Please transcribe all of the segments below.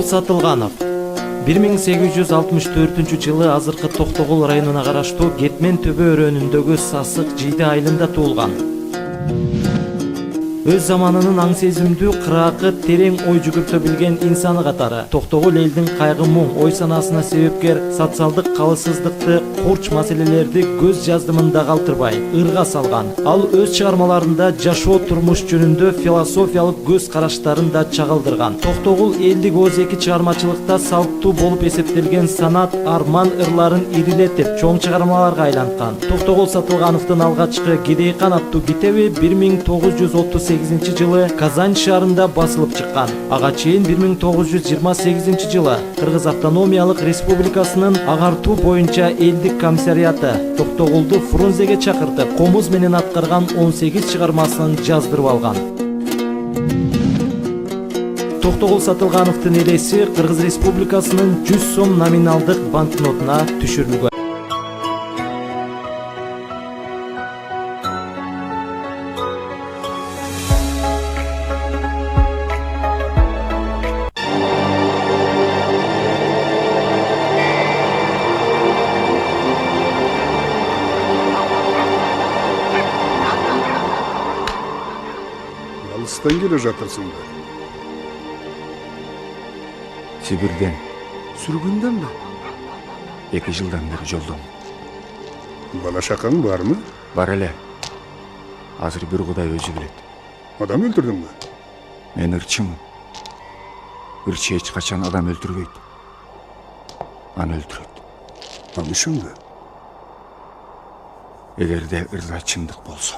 Токтогул Сатылганов 1864-жылы азыркы Токтогул районуна караштуу Кетмен төбө өрөөнүндөгү Сасык Жийде айылында туулган. Өз заманынын аң сезимдүү, кыраакы, терең ой жүгүртө билген инсаны катары Токтогул элдин кайгы муң, ой санаасына себепкер социалдык калысыздыкты, курч маселелерди көз жаздымында калтырбай ырга салган. Ал өз чыгармаларында жашоо турмуш жөнүндө философиялык көз караштарын да чагылдырган. Токтогул элдик ооз-эки чыгармачылыкта салттуу болуп эсептелген санат, арман ырларын ирилетип, чоң чыгармаларга айланткан. Токтогул Сатылгановдун алгачкы Кедейкан аттуу китеби 1938-жылы Казань шаарында басылып чыккан. Ага чейин 1928-жылы Кыргыз Автономиялык Республикасынын агартуу боюнча элдик комиссариаты Токтогулду Фрунзеге чакыртып, комуз менен аткарган 18 чыгармасын жаздырып алган. Токтогул Сатылгановдун элеси Кыргыз Республикасынын 100 сом номиналдык банкнотуна түшүрүлгөн. Алыстан келе жатырсыңдар. Сибирден. Сүргүндөн бе? 2 жылдан бери жолдом. Бала шакаң бармы? Бар эле. Азыр бир Кудай өзү билет. Адам өлтүрдүңбү? Мен ырчымын. Ырчы эч качан адам өлтүрбөйт. Аны өлтүрөт. Ал үчүнбү? Эгерде ырда чындык болсо.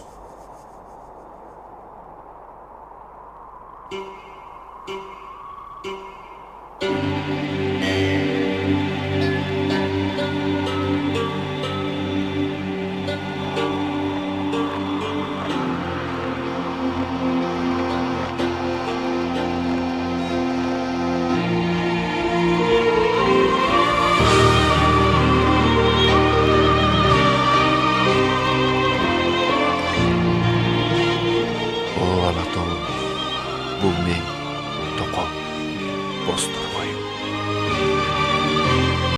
Бул